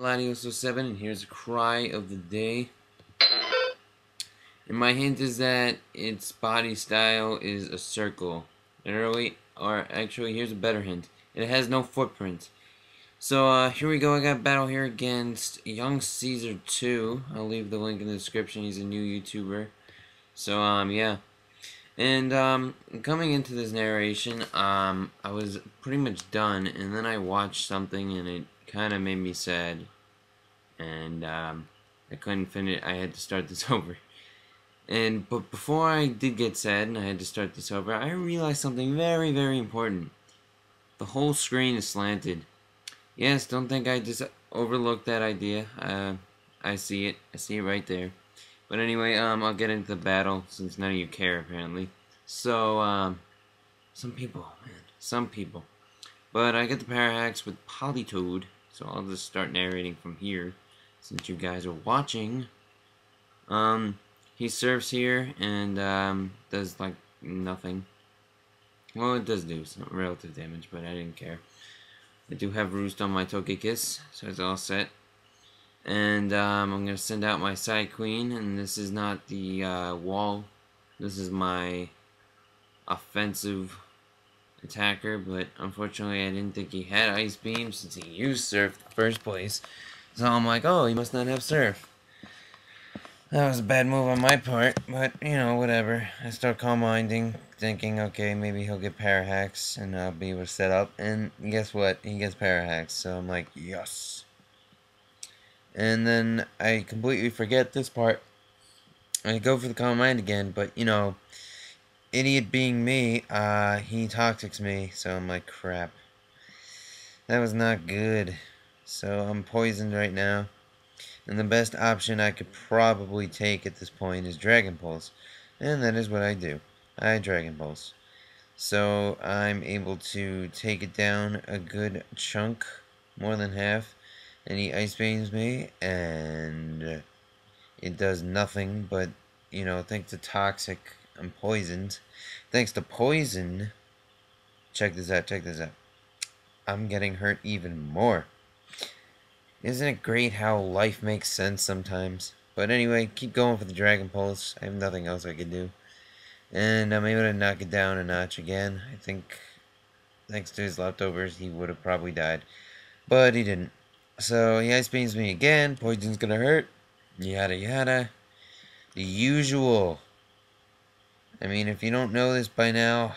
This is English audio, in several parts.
RL07, and here's a cry of the day. And my hint is that its body style is a circle. Actually, here's a better hint. It has no footprint. So, here we go. I got a battle here against YoungCezar1. I'll leave the link in the description. He's a new YouTuber. So, yeah. And, coming into this narration, I was pretty much done, and then I watched something, and it kind of made me sad. And, I couldn't finish. I had to start this over. But before I did get sad and I had to start this over, I realized something very, very important. The whole screen is slanted. Yes, don't think I just overlooked that idea. I see it. I see it right there. But anyway, I'll get into the battle since none of you care apparently. So, some people, man, some people. But I get the power hacks with Polytoad, so I'll just start narrating from here since you guys are watching. He surfs here and does like nothing. Well, it does do some relative damage, but I didn't care. I do have Roost on my Togekiss, so it's all set. And I'm gonna send out my Side Queen, and this is not the wall. This is my offensive attacker, but unfortunately I didn't think he had Ice Beam since he used Surf in the first place. So I'm like, oh, he must not have Surf. That was a bad move on my part, but, you know, whatever. I start calm-minding, thinking, okay, maybe he'll get Power Hacks, and I'll be able to set up, and guess what? He gets Power Hacks, so I'm like, yes. And then I completely forget this part. I go for the calm mind again, but, you know, idiot being me, he toxics me, so I'm like, crap. That was not good. So I'm poisoned right now. And the best option I could probably take at this point is Dragon Pulse. And that is what I do. I Dragon Pulse. So I'm able to take it down a good chunk, more than half. And he Ice Beams me, and it does nothing but, you know, thanks to Toxic, I'm poisoned. Thanks to Poison, check this out, I'm getting hurt even more. Isn't it great how life makes sense sometimes? But anyway, keep going for the Dragon Pulse. I have nothing else I can do. And I'm able to knock it down a notch again. I think, thanks to his leftovers, he would have probably died. But he didn't. So he Ice Beams me again. Poison's gonna hurt. Yada yada. The usual. I mean, if you don't know this by now,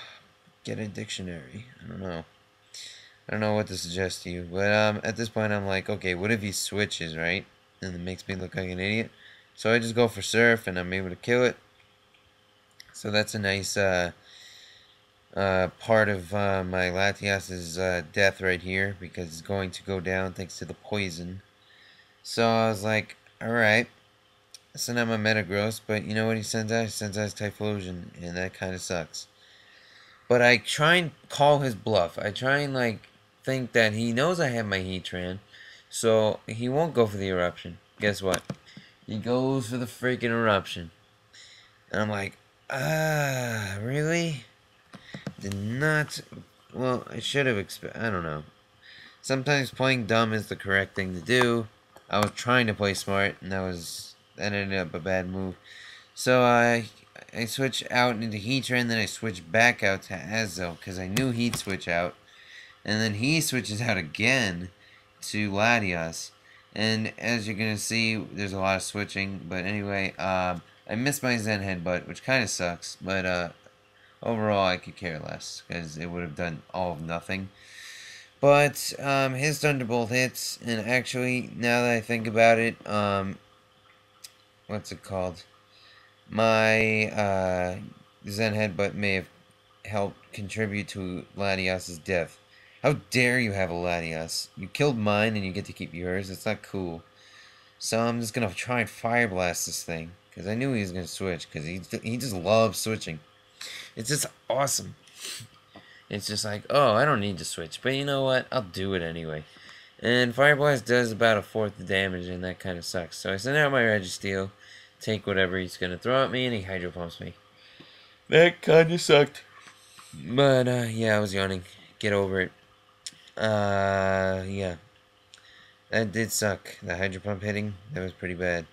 get a dictionary. I don't know what to suggest to you, but at this point I'm like, okay, what if he switches, right? And it makes me look like an idiot. So I just go for Surf, and I'm able to kill it. So that's a nice part of my Latias's death right here, because it's going to go down thanks to the poison. So I was like, alright, so now my Metagross, but you know what he sends out? He sends out his Typhlosion, and that kind of sucks. But I try and call his bluff. I try and, like, think that he knows I have my Heatran, so he won't go for the Eruption. Guess what? He goes for the freaking Eruption. And I'm like, really? Did not... Well, I should have I don't know. Sometimes playing dumb is the correct thing to do. I was trying to play smart, and that ended up a bad move. So I switch out into Heatran, then I switch back out to Azo, because I knew he'd switch out. And then he switches out again to Latias. And as you're going to see, there's a lot of switching. But anyway, I missed my Zen Headbutt, which kind of sucks. But overall, I could care less, because it would have done all of nothing. But his Thunderbolt hits, and actually, now that I think about it, what's it called? My Zen Headbutt may have helped contribute to Latias's death. How dare you have a Latias? You killed mine and you get to keep yours. It's not cool. So I'm just going to try and Fire Blast this thing, because I knew he was going to switch, because he just loves switching. It's just awesome. It's just like, oh, I don't need to switch, but you know what? I'll do it anyway. And Fire Blast does about 1/4 the damage, and that kind of sucks. So I send out my Registeel, take whatever he's going to throw at me, and he Hydro Pumps me. That kind of sucked. But, yeah, I was yawning. Get over it. Yeah. That did suck. The hydro pump hitting, that was pretty bad.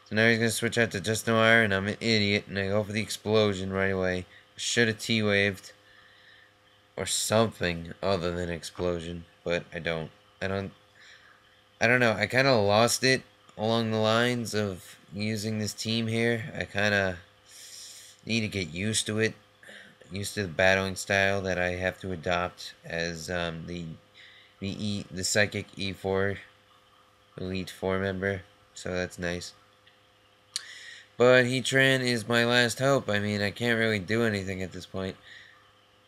So now he's going to switch out to just no iron. I'm an idiot, and I go for the explosion right away. Should have T-waved. Or something other than explosion. But I don't. I don't know. I kind of lost it along the lines of using this team here. I kind of need to get used to it. Used to the battling style that I have to adopt as the psychic E4 Elite 4 member. So that's nice. But Heatran is my last hope. I mean, I can't really do anything at this point.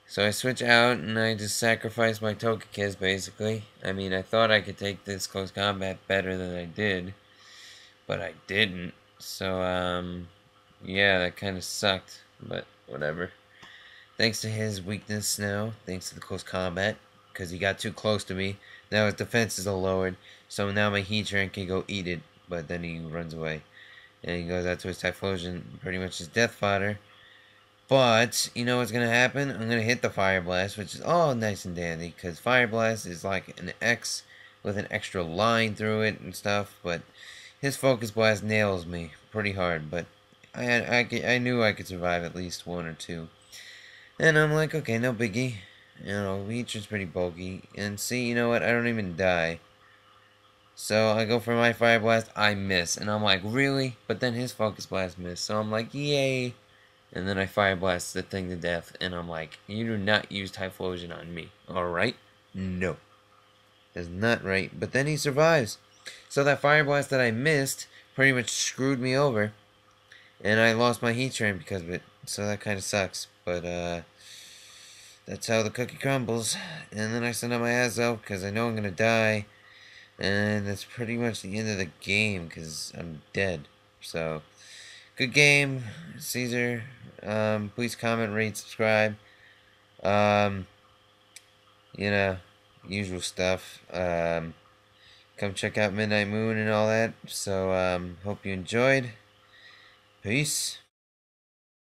So I switch out and I just sacrifice my Togekiss, basically. I mean, I thought I could take this close combat better than I did. But I didn't. So, yeah, that kind of sucked. But whatever. Thanks to his weakness now. Thanks to the close combat. Because he got too close to me. Now his defenses are lowered. So now my Heatran can go eat it. But then he runs away. And he goes out to his Typhlosion. Pretty much his death fodder. But, you know what's going to happen? I'm going to hit the Fire Blast, which is all nice and dandy, because Fire Blast is like an X with an extra line through it and stuff, but his Focus Blast nails me pretty hard, but I knew I could survive at least one or two. And I'm like, okay, no biggie. You know, Heatran's pretty bulky. And see, you know what? I don't even die. So I go for my Fire Blast, I miss. And I'm like, really? But then his Focus Blast missed, so I'm like, yay. And then I Fire Blast the thing to death, and I'm like, you do not use Typhlosion on me, alright? No. That's not right. But then he survives. So that Fire Blast that I missed pretty much screwed me over. And I lost my Heatran because of it. So that kind of sucks. But, that's how the cookie crumbles. And then I send out my Azo because I know I'm going to die. And that's pretty much the end of the game because I'm dead. So... good game, Caesar. Please comment, rate, subscribe. You know, usual stuff. Come check out Midnight Moon and all that. So, hope you enjoyed. Peace.